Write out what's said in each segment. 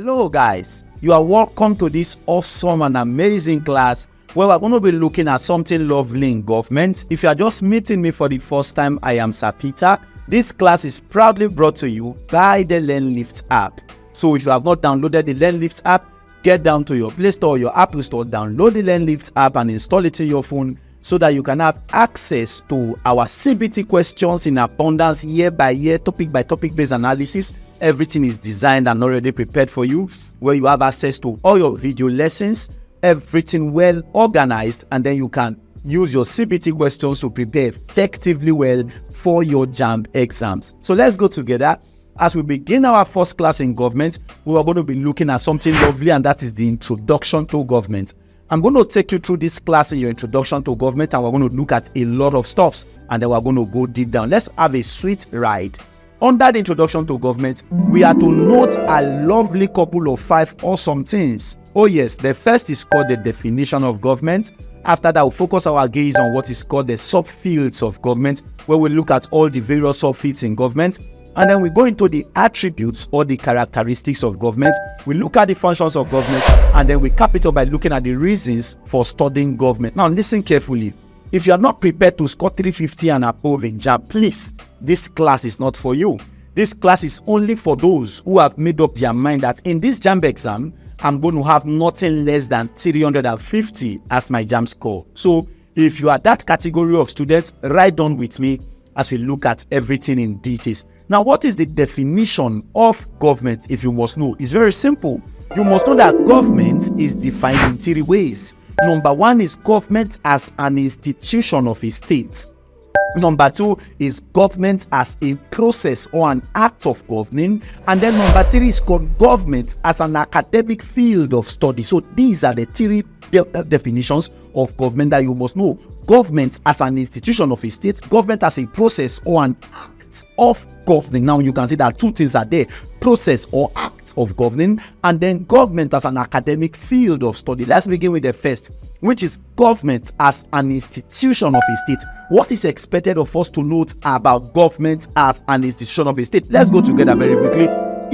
Hello guys, you are welcome to this awesome and amazing class where we're going to be looking at something lovely in government. If you are just meeting me for the first time, I am Sir Peter. This class is proudly brought to you by the Learnliftapp. So if you have not downloaded the Learnliftapp, get down to your Play Store or your Apple Store, download the Learnliftapp and install it in your phone so that you can have access to our CBT questions in abundance, year by year, topic by topic based analysis. Everything is designed and already prepared for you, where you have access to all your video lessons, everything well organized, and then you can use your CBT questions to prepare effectively well for your Jamb exams. So let's go together. As we begin our first class in government, we are going to be looking at something lovely, and that is the introduction to government. I'm going to take you through this class in your introduction to government, and we're going to look at a lot of stuffs, and then we're going to go deep down. Let's have a sweet ride. Under the introduction to government, we are to note a lovely couple of 5 awesome things. Oh yes, the first is called the definition of government. After that, we'll focus our gaze on what is called the subfields of government, where we look at all the various subfields in government. And then we go into the attributes or the characteristics of government. We look at the functions of government, and then we cap it up by looking at the reasons for studying government. Now listen carefully. If you are not prepared to score 350 and above in Jamb, please, this class is not for you. This class is only for those who have made up their mind that in this Jamb exam, I'm going to have nothing less than 350 as my Jamb score. So if you are that category of students, ride on with me as we look at everything in details. Now, what is the definition of government? If you must know, it's very simple. You must know that government is defined in 3 ways. Number 1 is government as an institution of a state. Number 2 is government as a process or an act of governing. And then number 3 is called government as an academic field of study. So these are the 3 definitions of government that you must know. Government as an institution of a state, government as a process or an act of governing. Now you can see that 2 things are there: process or act of governing, and then government as an academic field of study. Let's begin with the first, which is government as an institution of a state. What is expected of us to note about government as an institution of a state? Let's go together very quickly.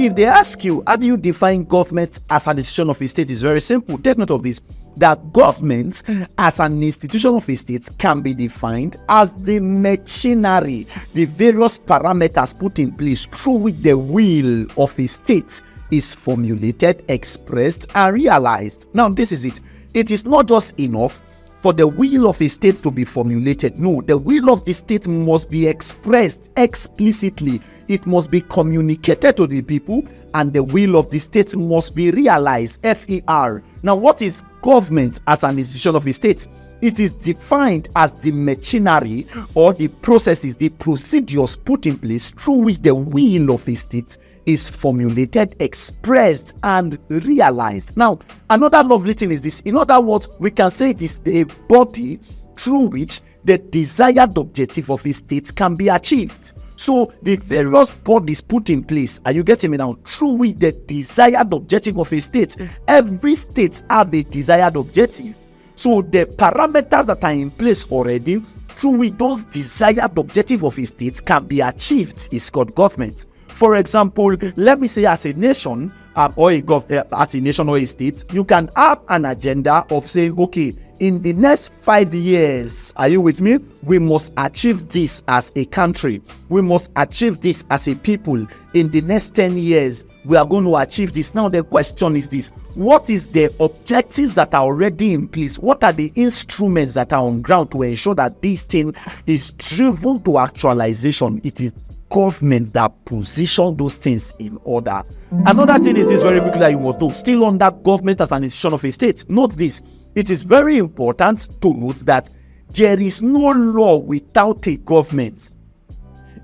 If they ask you, how do you define government as an institution of a state? It's very simple. Take note of this, that government as an institution of a state can be defined as the machinery, the various parameters put in place through which the will of a state is formulated, expressed, and realized. Now, this is it. It is not just enough for the will of a state to be formulated. No, the will of the state must be expressed explicitly. It must be communicated to the people, and the will of the state must be realized. FER. Now, what is government as an institution of a state? It is defined as the machinery or the processes, the procedures put in place through which the will of a state is formulated, expressed, and realized. Now, another lovely thing is this. In other words, we can say it is the body through which the desired objective of a state can be achieved. So the various bodies put in place, are you getting me now? Through which the desired objective of a state, every state have a desired objective. So the parameters that are in place already, through which those desired objective of a state can be achieved, is called government. For example, let me say as a nation or as a nation or a state, you can have an agenda of saying, okay, in the next 5 years, are you with me? We must achieve this as a country. We must achieve this as a people. In the next 10 years, we are going to achieve this. Now the question is this: what is the objectives that are already in place? What are the instruments that are on ground to ensure that this thing is driven to actualization? It is government that position those things in order. Another thing is this, very quickly, that you must know, still under government as an institution of a state. Note this: it is very important to note that there is no law without a government.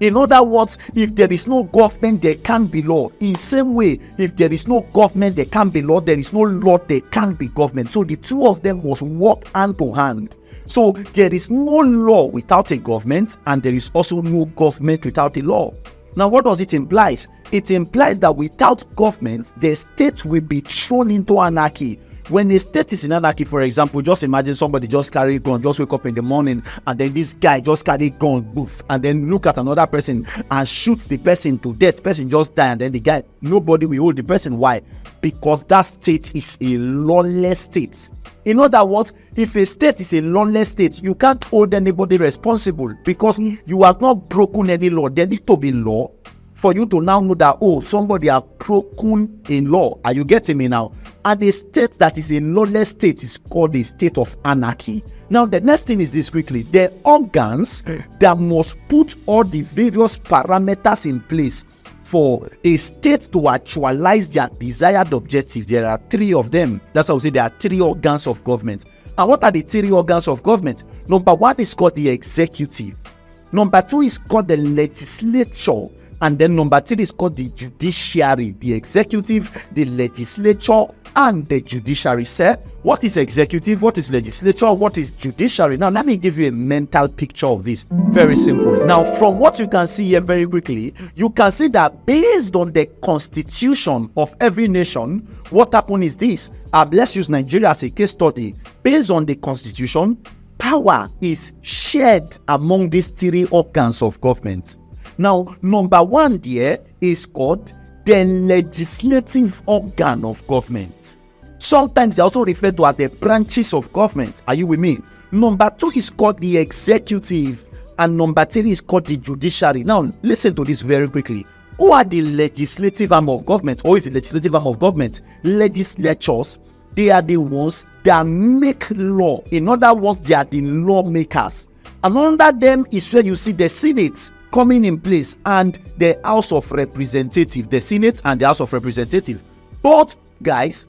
In other words, if there is no government, there can't be law. In the same way, if there is no government, there can't be law. There is no law, there can't be government. So the 2 of them must work hand to hand. So there is no law without a government, and there is also no government without a law. Now, what does it imply? It implies that without government, the state will be thrown into anarchy. when a state is in anarchy, for example, just imagine somebody just carry a gun, just wake up in the morning, and then this guy just carry a gun, boof, and then look at another person and shoots the person to death. Person just die, and then the guy, nobody will hold the person. Why? Because that state is a lawless state. In other words, if a state is a lawless state, you can't hold anybody responsible because you have not broken any law. There need to be law for you to now know that, oh, somebody have broken a law. Are you getting me now? And a state that is a lawless state is called a state of anarchy. Now, the next thing is this quickly. The organs that must put all the various parameters in place for a state to actualize their desired objective. There are 3 of them. That's how we say there are 3 organs of government. And what are the 3 organs of government? Number 1 is called the executive. Number 2 is called the legislature. And then number 3 is called the judiciary. The executive, the legislature, and the judiciary. Sir, what is executive? What is legislature? What is judiciary? Now, let me give you a mental picture of this. Very simple. Now, from what you can see here very quickly, you can see that based on the constitution of every nation, what happened is this. Let's use Nigeria as a case study. Based on the constitution, power is shared among these 3 organs of government. Now, number 1 there is called the legislative organ of government. Sometimes they also refer to as the branches of government. Are you with me? Number 2 is called the executive, and number 3 is called the judiciary. Now, listen to this very quickly. Who are the legislative arm of government? Or is the legislative arm of government? Legislatures, they are the ones that make law. In other words, they are the lawmakers. And under them is where you see the Senate coming in place and the House of Representatives, the Senate and the House of Representatives. Both guys,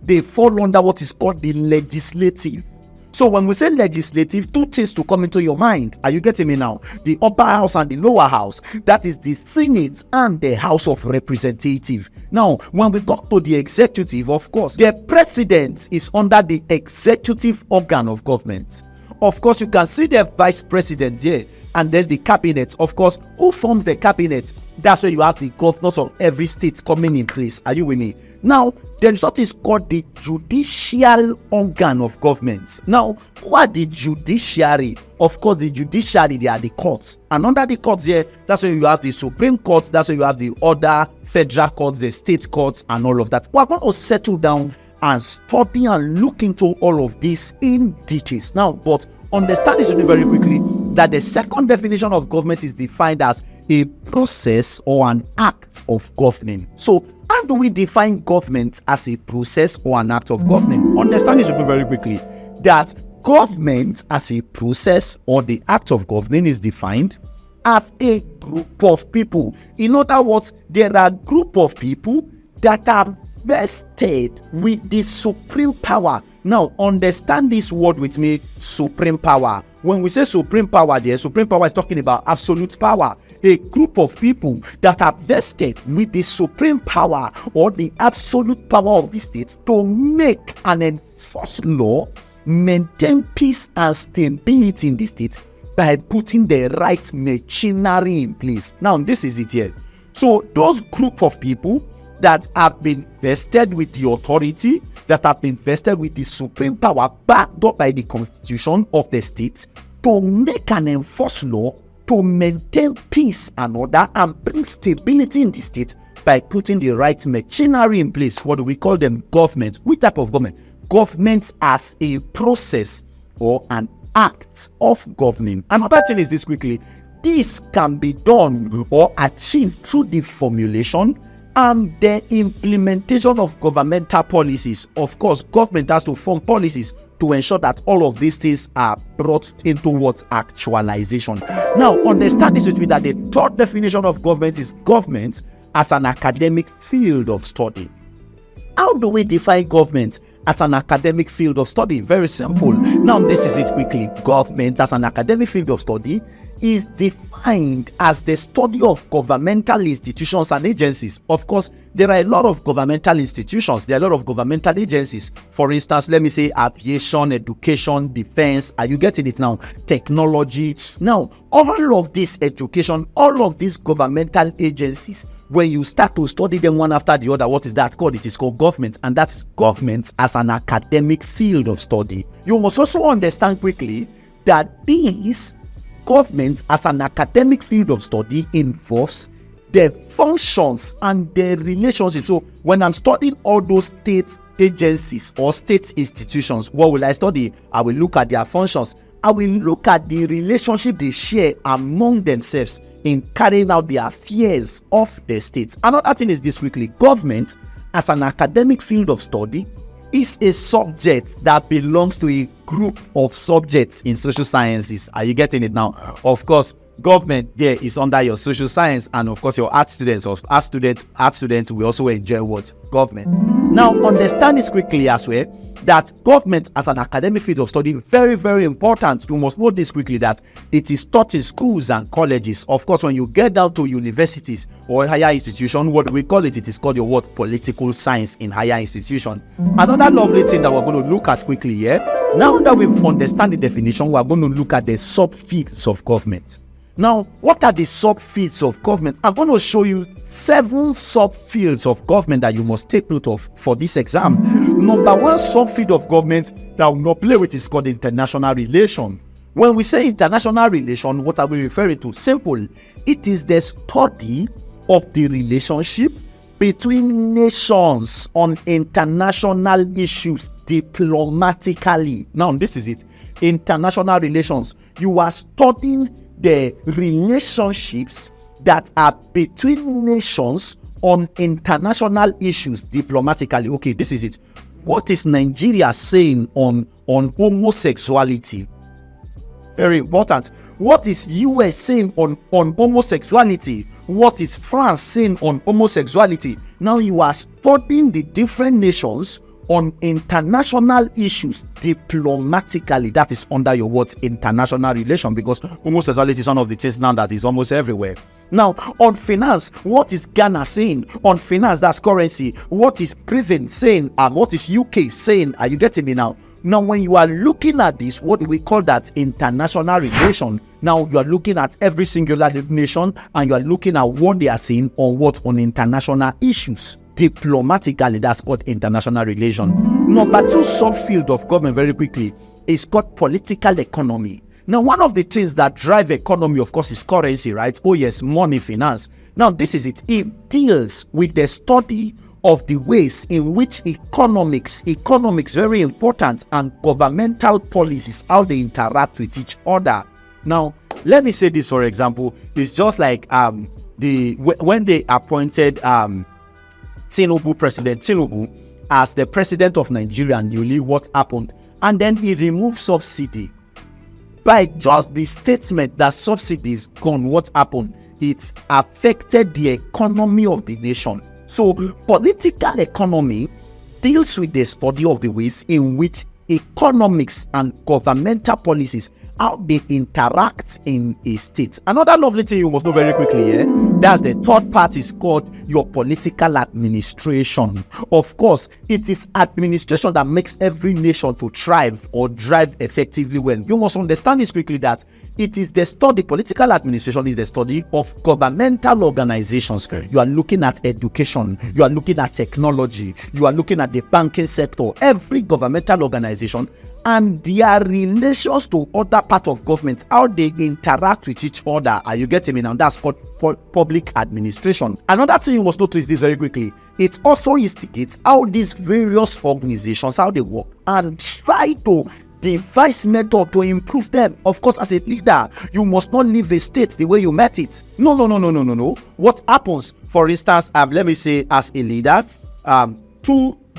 they fall under what is called the legislative. So when we say legislative, 2 things to come into your mind. Are you getting me now? The upper house and the lower house. That is the Senate and the House of Representatives. Now, when we come to the executive, of course, the president is under the executive organ of government. Of course, you can see the vice president here, and then the cabinet. Of course, who forms the cabinet? That's where you have the governors of every state coming in place. Are you with me? Now, there is what is called the judicial organ of government. Now, who are the judiciary? Of course, the judiciary, they are the courts. And under the courts here, that's where you have the Supreme Court, that's where you have the other federal courts, the state courts, and all of that. We're going to settle down and study and look into all of this in details now, but understand this very quickly, that the second definition of government is defined as a process or an act of governing. So how do we define government as a process or an act of governing? Understand this very quickly, that government as a process or the act of governing is defined as a group of people. In other words, there are a group of people that are vested with the supreme power. Now, understand this word with me, supreme power. When we say supreme power there, supreme power is talking about absolute power. A group of people that are vested with the supreme power or the absolute power of the state to make and enforce law, maintain peace and stability in the state by putting the right machinery in place. Now, this is it here. So, those group of people that have been vested with the authority, that have been vested with the supreme power backed up by the constitution of the state to make and enforce law, to maintain peace and order and bring stability in the state by putting the right machinery in place. What do we call them? Government. Which type of government? Government as a process or an act of governing. Another thing is this quickly. This can be done or achieved through the formulation and the implementation of governmental policies. Of course, government has to form policies to ensure that all of these things are brought into what? Actualization. Now, understand this with me, that the third definition of government is government as an academic field of study. How do we define government as an academic field of study? Very simple. Now, this is it quickly. Government as an academic field of study is defined as the study of governmental institutions and agencies. Of course, there are a lot of governmental institutions. There are a lot of governmental agencies. For instance, let me say aviation, education, defense. Are you getting it now? Technology. Now, all of this education, all of these governmental agencies when you start to study them one after the other, what is that called? It is called government, and that is government as an academic field of study. You must also understand quickly that this government as an academic field of study involves the functions and the relationships. So when I'm studying all those state agencies or state institutions, what will I study? I will look at their functions. I will look at the relationship they share among themselves in carrying out the affairs of the state. Another thing is this quickly. Government as an academic field of study is a subject that belongs to a group of subjects in social sciences. Are you getting it now? Of course, government there is under your social science, and of course your art students will also enjoy what? Government. Now understand this quickly as well, that government as an academic field of study, very, very important. You must know this quickly, that it is taught in schools and colleges. Of course, when you get down to universities or higher institution, what we call it, it is called your what? Political science in higher institution. Another lovely thing that we're going to look at quickly here, now that we've understand the definition, we're going to look at the subfields of government. Now, what are the subfields of government? I'm going to show you 7 subfields of government that you must take note of for this exam. Number 1 subfield of government that I will not play with is called international relation. When we say international relation, what are we referring to? Simple. It is the study of the relationship between nations on international issues diplomatically. Now, this is it. International relations. You are studying the relationships that are between nations on international issues diplomatically. Okay, this is it. What is Nigeria saying on homosexuality? Very important. What is US saying on homosexuality? What is France saying on homosexuality? Now you are studying the different nations on international issues diplomatically. That is under your what? International relation, because homosexuality is one of the things now that is almost everywhere. Now, on finance, what is Ghana saying? On finance, that's currency. What is Britain saying? And what is UK saying? Are you getting me now? Now, when you are looking at this, what do we call that? International relation. Now, you are looking at every singular nation, and you are looking at what they are saying on what? On international issues. Diplomatically, that's called international relation. Number 2 subfield of government, very quickly, is called political economy. Now, one of the things that drive economy, of course, is currency, right? Oh yes, money, finance. Now, this is it. It deals with the study of the ways in which economics, very important, and governmental policies, how they interact with each other. Now, let me say this, for example. It's just like when they appointed President Tinubu as the president of Nigeria newly, what happened? And then he removed subsidy. By just the statement that subsidies gone, what happened? It affected the economy of the nation. So political economy deals with the study of the ways in which economics and governmental policies, how they interact in a state. Another lovely thing you must know very quickly here, that's the third part, is called your political administration. Of course, it is administration that makes every nation to thrive or drive effectively well. You must understand this quickly, that it is the study, political administration is the study of governmental organizations. You are looking at education, you are looking at technology, you are looking at the banking sector, every governmental organization and their relations to other part of government, how they interact with each other. Are you getting me now? That's called public administration. Another thing you must notice this very quickly, it also instigates how these various organizations, how they work, and try to devise method to improve them. Of course, as a leader, you must not leave a state the way you met it. No. What happens, for instance, let me say, as a leader,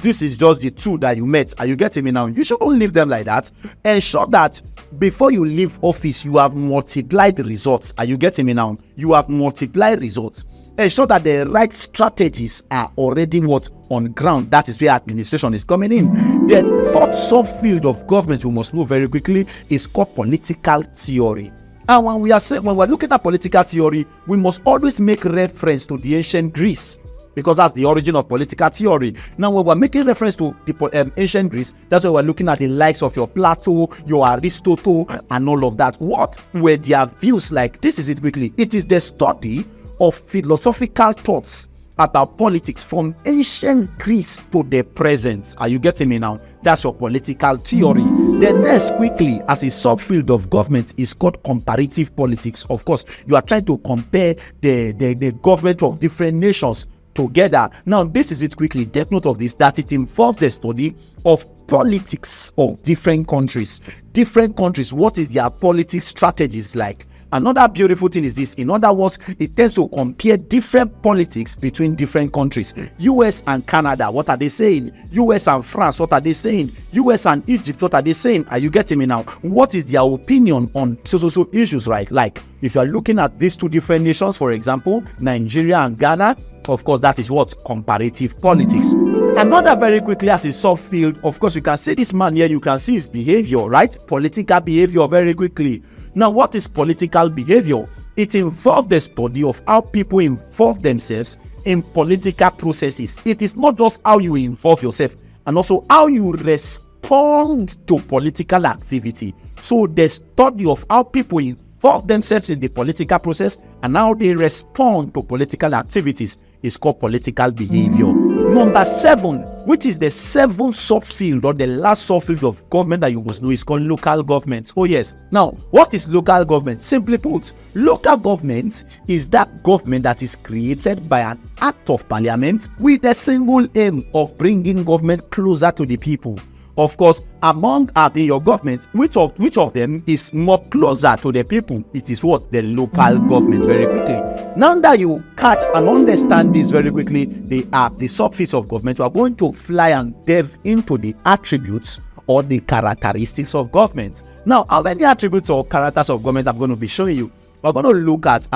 this is just the 2 that you met. Are you getting me now? You shouldn't leave them like that. Ensure that before you leave office, you have multiplied the results. Are you getting me now? You have multiplied results. Ensure that the right strategies are already on ground. That is where administration is coming in. The 4th subfield of government we must know very quickly is called political theory. And when we're looking at political theory, we must always make reference to the ancient Greece, because that's the origin of political theory. Now, when we're making reference to the ancient Greece, that's why we're looking at the likes of your Plato, your Aristotle, and all of that. What were their views like? This is it quickly. It is the study of philosophical thoughts about politics from ancient Greece to the present. Are you getting me now? That's your political theory. The next, quickly, as a subfield of government, is called comparative politics. Of course, you are trying to compare the government of different nations together. Now, this is it quickly. Take note of this, that it involves the study of politics of different countries. Different countries, what is their politics strategies like? Another beautiful thing is this. In other words, it tends to compare different politics between different countries. US and Canada, what are they saying? US and France, what are they saying? US and Egypt, what are they saying? Are you getting me now? What is their opinion on so issues, right? Like, if you are looking at these two different nations, for example, Nigeria and Ghana, of course, that is what? Comparative politics. Another, very quickly, as a subfield, of course, you can see this man here, you can see his behavior, right? Political behavior, very quickly. Now, what is political behavior? It involves the study of how people involve themselves in political processes. It is not just how you involve yourself, and also how you respond to political activity. So the study of how people involve themselves in the political process and how they respond to political activities is called political behavior. Number 7, which is the 7th subfield or the last subfield of government that you must know, is called local government. Oh yes. Now, what is local government? Simply put, local government is that government that is created by an act of parliament with the single aim of bringing government closer to the people. Of course, among your government, which of them is more closer to the people? It is what? The local government, very quickly. Now that you catch and understand this very quickly, the subfields of government, we are going to fly and delve into the attributes or the characteristics of government. Now, how many attributes or characters of government I'm going to be showing you? We're going to look at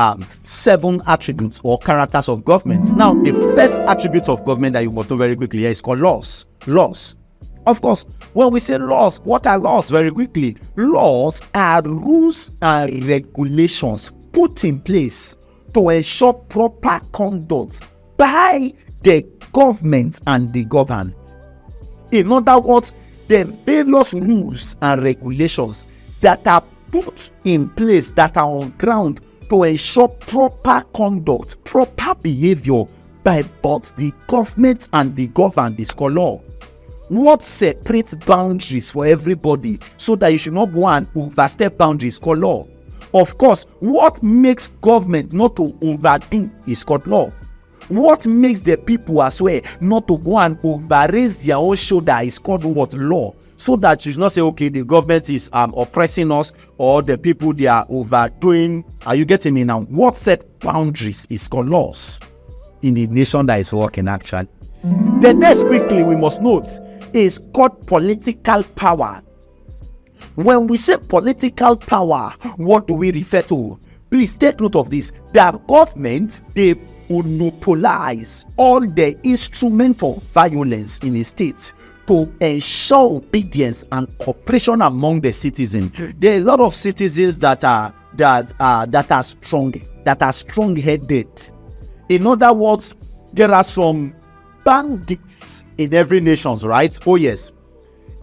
7 attributes or characters of government. Now, the first attribute of government that you must know very quickly here is called laws. Laws. Of course, when we say laws, what are laws? Very quickly, laws are rules and regulations put in place to ensure proper conduct by the government and the governed. In other words, the various rules and regulations that are put in place, that are on ground to ensure proper conduct, proper behavior by both the government and the governed is called law. What separates boundaries for everybody so that you should not go and overstep boundaries called law. Of course, what makes government not to overdo is called law. What makes the people as well not to go and overraise their own shoulder is called what? Law. So that you should not say, okay, the government is oppressing us, or the people, they are overdoing. Are you getting me now? What set boundaries is called laws in the nation that is working actually. The next, quickly, we must note, is called political power. When we say political power, what do we refer to? Please take note of this. The government, they monopolize all the instruments of violence in a state to ensure obedience and cooperation among the citizens. There are a lot of citizens that are strong-headed. In other words, there are some bandits in every nation, right? Oh yes.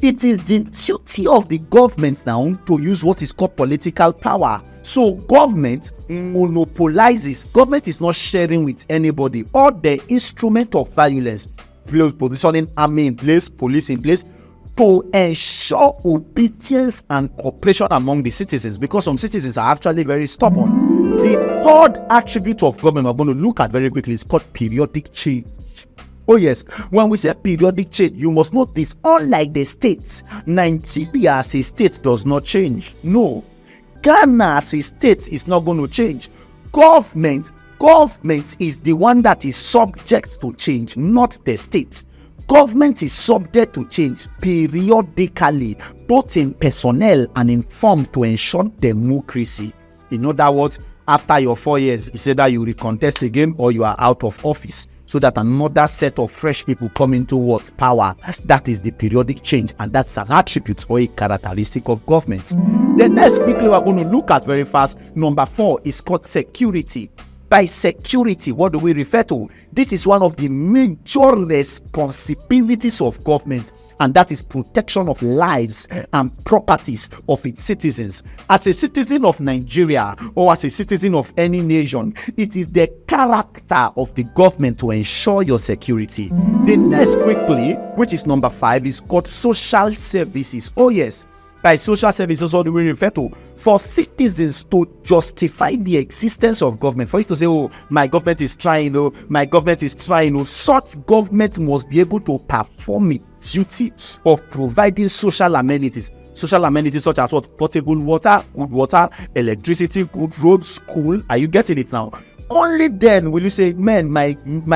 It is the duty of the government now to use what is called political power. So government monopolizes. Government is not sharing with anybody. All the instrument of violence, positioning army in place, police in place, to ensure obedience and cooperation among the citizens, because some citizens are actually very stubborn. The third attribute of government we're going to look at very quickly is called periodic change. Oh yes, when we say periodic change, you must note this. Unlike the states, Nigeria as a state does not change. No. Ghana as a state is not going to change. Government is the one that is subject to change, not the state. Government is subject to change periodically, both in personnel and in form, to ensure democracy. In other words, after your 4 years, it's either you recontest again or you are out of office, so that another set of fresh people come into what? Power. That is the periodic change, and that's an attribute or a characteristic of government. The next quickly we're going to look at very fast, number 4, is called security. By security, what do we refer to? This is one of the major responsibilities of government, and that is protection of lives and properties of its citizens. As a citizen of Nigeria or as a citizen of any nation, it is the character of the government to ensure your security. The next quickly, which is number 5, is called social services. Oh yes. By social services, what do we refer to? For citizens to justify the existence of government. For you to say, oh, my government is trying, oh, my government is trying, oh, such government must be able to perform its duty of providing social amenities. Social amenities such as what? Potable water, good water, electricity, good roads, school. Are you getting it now? Only then will you say, man, my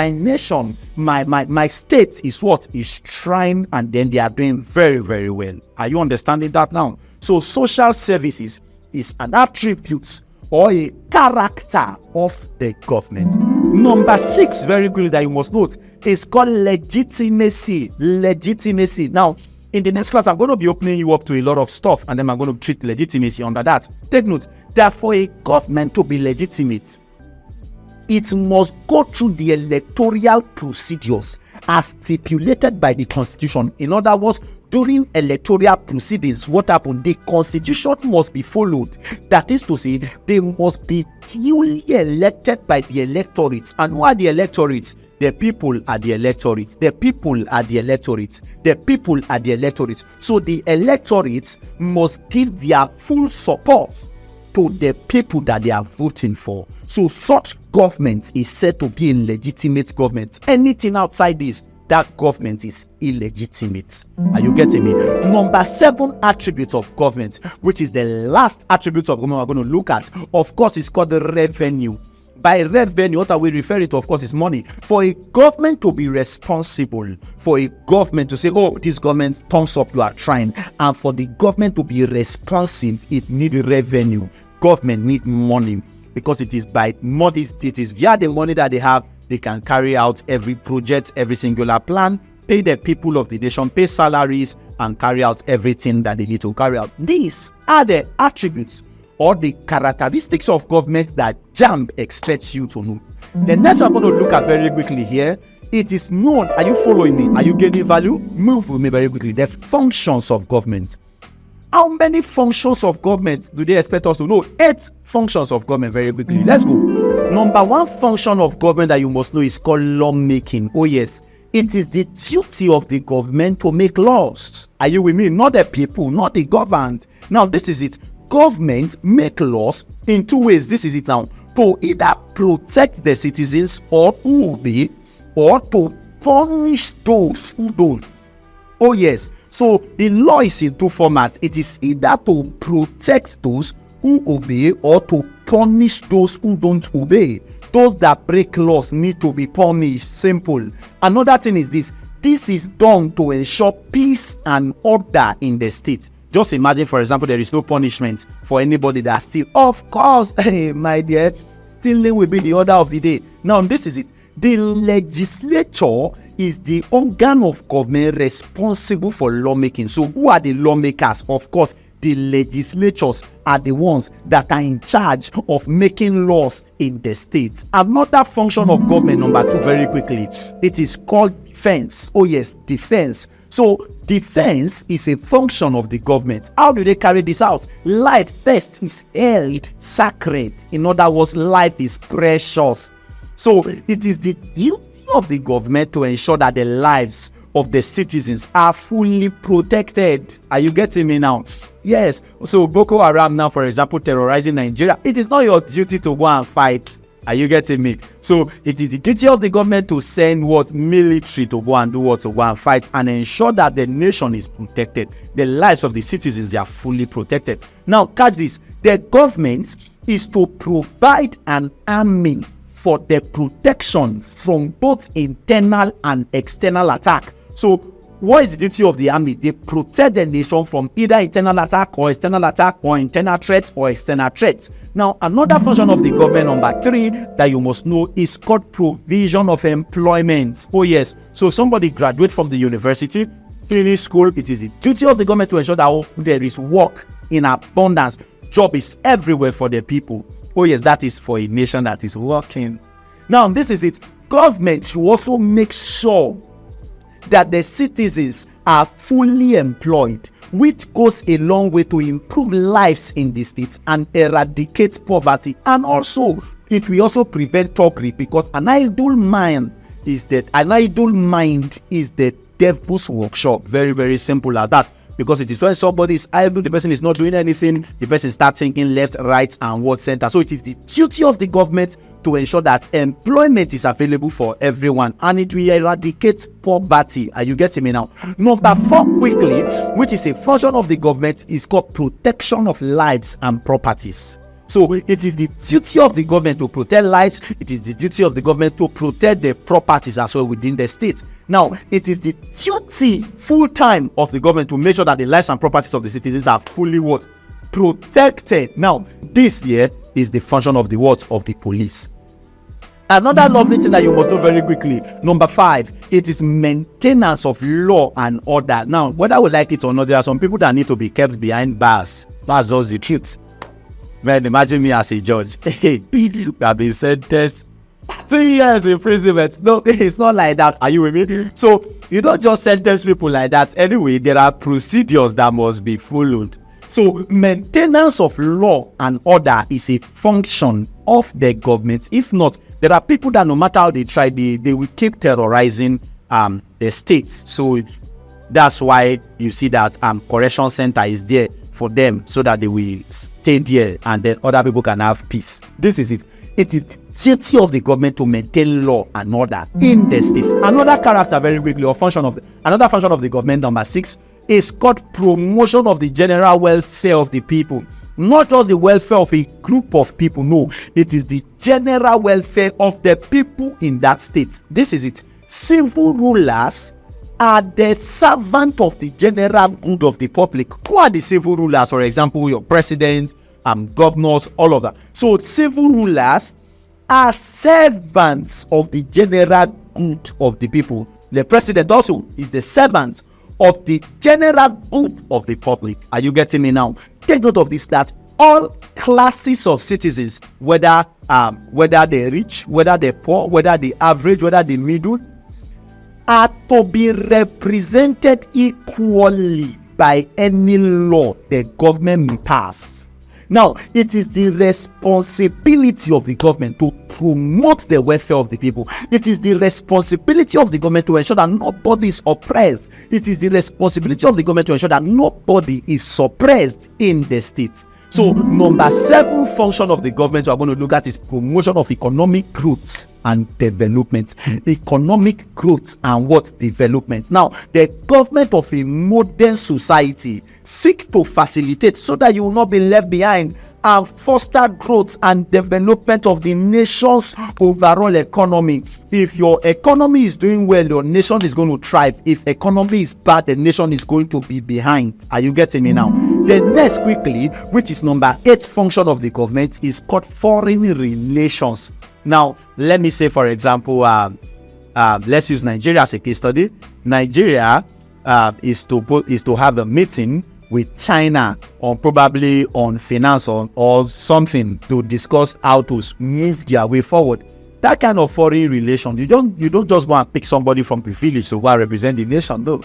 nation, my state is what? Is trying, and then they are doing very, very well. Are you understanding that now? So social services is an attribute or a character of the government. Number 6, very quickly, that you must note, is called legitimacy. Legitimacy. Now, in the next class, I'm going to be opening you up to a lot of stuff, and then I'm going to treat legitimacy under that. Take note that for a government to be legitimate, it must go through the electoral procedures as stipulated by the Constitution. In other words, during electoral proceedings, what happened? The Constitution must be followed. That is to say, they must be duly elected by the electorates. And who are the electorates? The people are the electorates. The people are the electorates. The people are the electorates. So the electorates must give their full support to the people that they are voting for. So such government is said to be a legitimate government. Anything outside this, that government is illegitimate. Are you getting me? Number 7 attribute of government, which is the last attribute of government we're going to look at, of course, is called the revenue. By revenue, what are we referring to? Of course, is money. For a government to be responsible, for a government to say, oh, this government, thumbs up, you are trying, and for the government to be responsive, it needs revenue. Government need money, because it is by money, it is via the money that they have, they can carry out every project, every singular plan, pay the people of the nation, pay salaries, and carry out everything that they need to carry out. These are the attributes or the characteristics of government that Jamb expects you to know. The next one I'm going to look at very quickly here, it is known. Are you following me? Are you getting value? Move with me very quickly. The functions of government. How many functions of government do they expect us to know? 8 functions of government very quickly. Let's go. Number 1 function of government that you must know is called lawmaking. Oh yes, it is the duty of the government to make laws. Are you with me? Not the people, not the governed. Now this is it. Government make laws in 2 ways. This is it now. To either protect the citizens or to obey, or to punish those who don't. Oh yes. So the law is in 2 formats. It is either to protect those who obey or to punish those who don't obey. Those that break laws need to be punished. Simple. Another thing is this. This is done to ensure peace and order in the state. Just imagine, for example, there is no punishment for anybody that steals. Of course, hey, my dear, stealing will be the order of the day. Now, this is it. The legislature is the organ of government responsible for lawmaking. So who are the lawmakers? Of course, the legislatures are the ones that are in charge of making laws in the state. Another function of government, number 2, very quickly, it is called defense. Oh yes, defense. So defense is a function of the government. How do they carry this out? Life first is held sacred. In other words, life is precious. So it is the duty of the government to ensure that the lives of the citizens are fully protected. Are you getting me now? Yes. So Boko Haram now, for example, terrorizing Nigeria, it is not your duty to go and fight. Are you getting me? So it is the duty of the government to send what? Military to go and do what? To go and fight and ensure that the nation is protected. The lives of the citizens, they are fully protected. Now catch this. The government is to provide an army for the protection from both internal and external attack. So what is the duty of the army? They protect the nation from either internal attack or external attack, or internal threats or external threats. Now another function of the government, number 3, that you must know is called provision of employment. Oh yes, so somebody graduates from the university, finish school, it is the duty of the government to ensure that there is work in abundance. Job is everywhere for the people. Oh yes, that is for a nation that is working. Now, this is it. Government should also make sure that the citizens are fully employed, which goes a long way to improve lives in the state and eradicate poverty. And also, it will also prevent thuggery, because an idle mind is the devil's workshop. Very, very simple as that. Because it is when somebody is idle, the person is not doing anything, the person starts thinking left, right, and what center. So it is the duty of the government to ensure that employment is available for everyone, and it will eradicate poverty. Are you getting me now? Number 4, quickly, which is a function of the government, is called protection of lives and properties. So it is the duty of the government to protect lives. It is the duty of the government to protect the properties as well within the state. Now, it is the duty full-time of the government to make sure that the lives and properties of the citizens are fully what? Protected. Now, this here is the function of the what? Of the police. Another lovely thing that you must know very quickly, number 5, it is maintenance of law and order. Now, whether we like it or not, there are some people that need to be kept behind bars. That's just the truth. Man, imagine me as a judge. Hey, I've been sentenced 3 years imprisonment. No, it's not like that. Are you with me? So you don't just sentence people like that. Anyway, there are procedures that must be followed. So maintenance of law and order is a function of the government. If not, there are people that no matter how they try, they will keep terrorizing the states. So that's why you see that correction center is there for them, so that they will stay there and then other people can have peace. This is it. It is the duty of the government to maintain law and order in the state. Another character, very quickly, or another function of the government, number 6, is called promotion of the general welfare of the people. Not just the welfare of a group of people, no, it is the general welfare of the people in that state. This is it. Civil rulers are the servant of the general good of the public. Who are the civil rulers? For example, your president, governors, all of that. So civil rulers are servants of the general good of the people. The president also is the servant of the general good of the public. Are you getting me now? Take note of this, that all classes of citizens, whether they're rich, whether they're poor, whether they're average, whether they're middle, are to be represented equally by any law the government may pass. Now, it is the responsibility of the government to promote the welfare of the people. It is the responsibility of the government to ensure that nobody is oppressed. It is the responsibility of the government to ensure that nobody is suppressed in the state. So, number 7 function of the government we are going to look at is promotion of economic growth and development. Economic growth and what? Development. Now, the government of a modern society seek to facilitate so that you will not be left behind and foster growth and development of the nation's overall economy. If your economy is doing well, your nation is going to thrive. If economy is bad, the nation is going to be behind. Are you getting me now? The next, quickly, which is number 8 function of the government, is called foreign relations. Now, let me say, for example, let's use Nigeria as a case study. Nigeria is to have a meeting with China on probably on finance or something to discuss how to move their way forward. That kind of foreign relation, you don't just want to pick somebody from the village to go and represent the nation, no.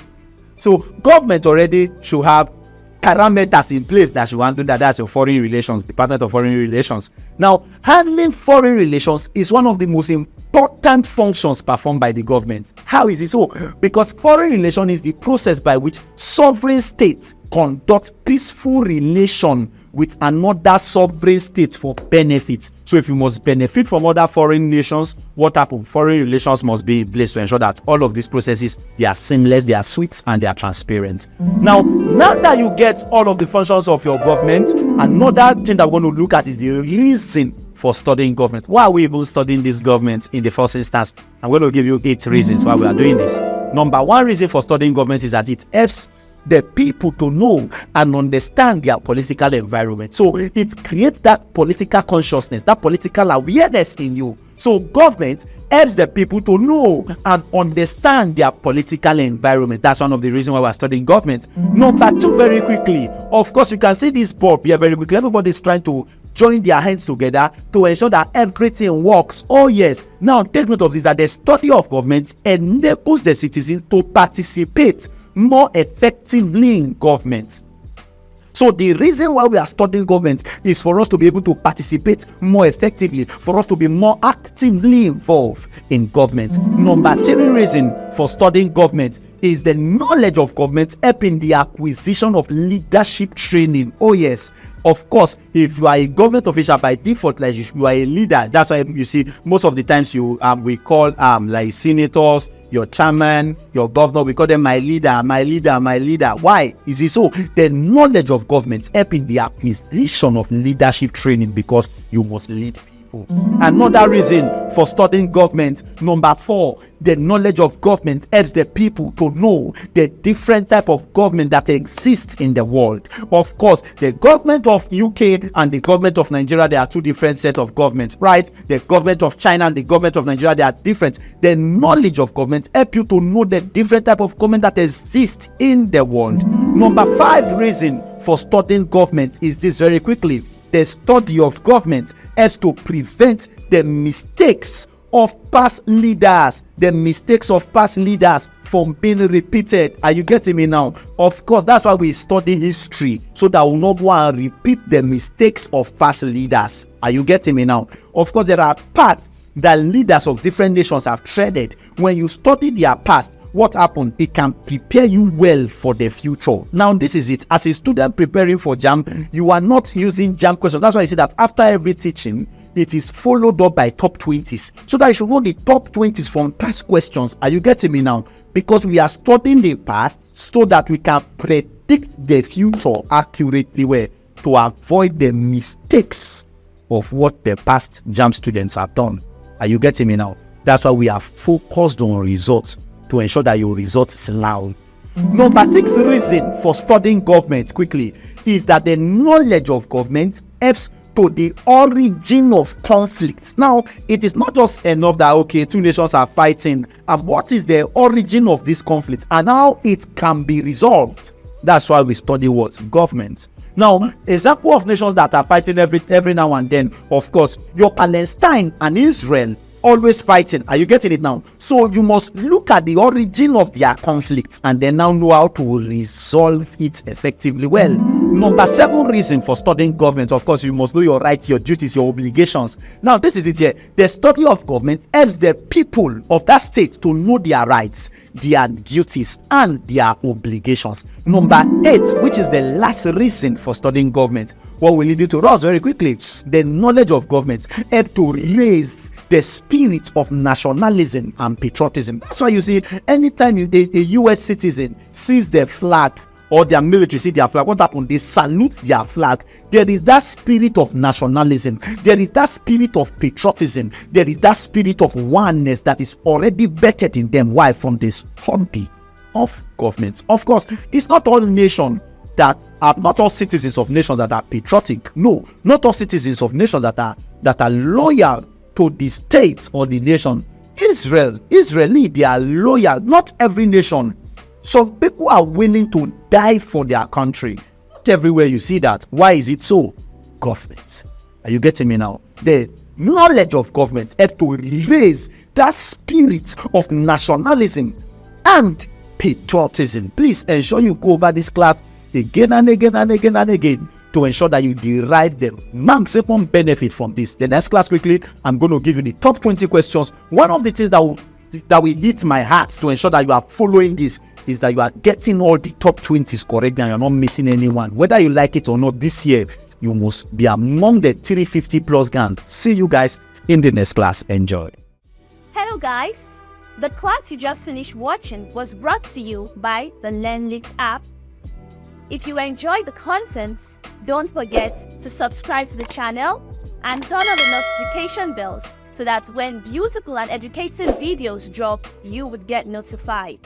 So government already should have parameters in place that should handle that. That's your foreign relations, Department of Foreign Relations. Now, handling foreign relations is one of the most important functions performed by the government. How is it so? Because foreign relation is the process by which sovereign states conduct peaceful relation with another sovereign state for benefit. So if you must benefit from other foreign nations, what type of foreign relations must be in place to ensure that all of these processes, they are seamless, they are swift, and they are transparent. Now that you get all of the functions of your government, another thing that we're going to look at is the reason for studying government. Why are we even studying this government in the first instance? I'm going to give you 8 reasons why we are doing this. Number 1 reason for studying government is that it helps the people to know and understand their political environment. So it creates that political consciousness, that political awareness in you. So government helps the people to know and understand their political environment. That's one of the reasons why we're studying government. Number 2, very quickly, of course, you can see this bulb here very quickly. Everybody's trying to join their hands together to ensure that everything works. Oh yes, now take note of this, that the study of government enables the citizens to participate more effectively in government. So the reason why we are studying government is for us to be able to participate more effectively, for us to be more actively involved in government. Number 3 reason for studying government is the knowledge of government helping the acquisition of leadership training. Oh yes, of course, if you are a government official by default, like you are a leader. That's why you see most of the times we call like senators, your chairman, your governor, we call them my leader, my leader, my leader. Why is it so? The knowledge of government helping the acquisition of leadership training, because you must lead people. Another reason for studying government, number 4, the knowledge of government helps the people to know the different type of government that exists in the world. Of course, the government of UK and the government of Nigeria, they are 2 different sets of governments, right? The government of China and the government of Nigeria, they are different. The knowledge of government helps you to know the different type of government that exists in the world. Number 5 reason for studying government is this, very quickly. The study of government helps to prevent the mistakes of past leaders, from being repeated. Are you getting me now? Of course, that's why we study history, so that we'll not go and repeat the mistakes of past leaders. Are you getting me now? Of course, there are paths that leaders of different nations have treaded. When you study their past, what happened? It can prepare you well for the future. Now, this is it. As a student preparing for Jamb, you are not using Jamb questions. That's why I say that after every teaching, it is followed up by top 20s, so that you should know the top 20s from past questions. Are you getting me now? Because we are studying the past so that we can predict the future accurately, where to avoid the mistakes of what the past Jamb students have done. Are you getting me now? That's why we are focused on results, to ensure that your result is loud. Number 6 reason for studying government, quickly, is that the knowledge of government helps to the origin of conflicts. Now, it is not just enough that, okay, 2 nations are fighting, and what is the origin of this conflict and how it can be resolved. That's why we study what? Government. Now, example of nations that are fighting every now and then, of course, your Palestine and Israel always fighting. Are you getting it now? So you must look at the origin of their conflict and then now know how to resolve it effectively well. Number 7 reason for studying government, of course, you must know your rights, your duties, your obligations. Now, this is it here. The study of government helps the people of that state to know their rights, their duties, and their obligations. Number 8, which is the last reason for studying government, what will lead you to us very quickly? The knowledge of government helps to raise the spirit of nationalism and patriotism. That's why you see, anytime a US citizen sees the flag, or their military see their flag, what happens? They salute their flag. There is that spirit of nationalism. There is that spirit of patriotism. There is that spirit of oneness that is already bedded in them. Why? From the study of government. Of course, it's not all nations that are, not all citizens of nations that are patriotic. No, not all citizens of nations that are loyal to the state or the nation. Israeli, they are loyal. Not every nation. Some people are willing to die for their country. Not everywhere you see that. Why is it so? Government. Are you getting me now? The knowledge of government helps to raise that spirit of nationalism and patriotism. Please ensure you go over this class again and again and again and again to ensure that you derive the maximum benefit from this. The next class, quickly, I'm going to give you the top 20 questions. One of the things that will hit my heart to ensure that you are following this is that you are getting all the top 20s correct and you're not missing anyone. Whether you like it or not, this year you must be among the 350 plus gang. See you guys in the next class. Enjoy. Hello guys, the class you just finished watching was brought to you by the Learnliftapp. If you enjoyed the content, don't forget to subscribe to the channel and turn on the notification bells so that when beautiful and educative videos drop, you would get notified.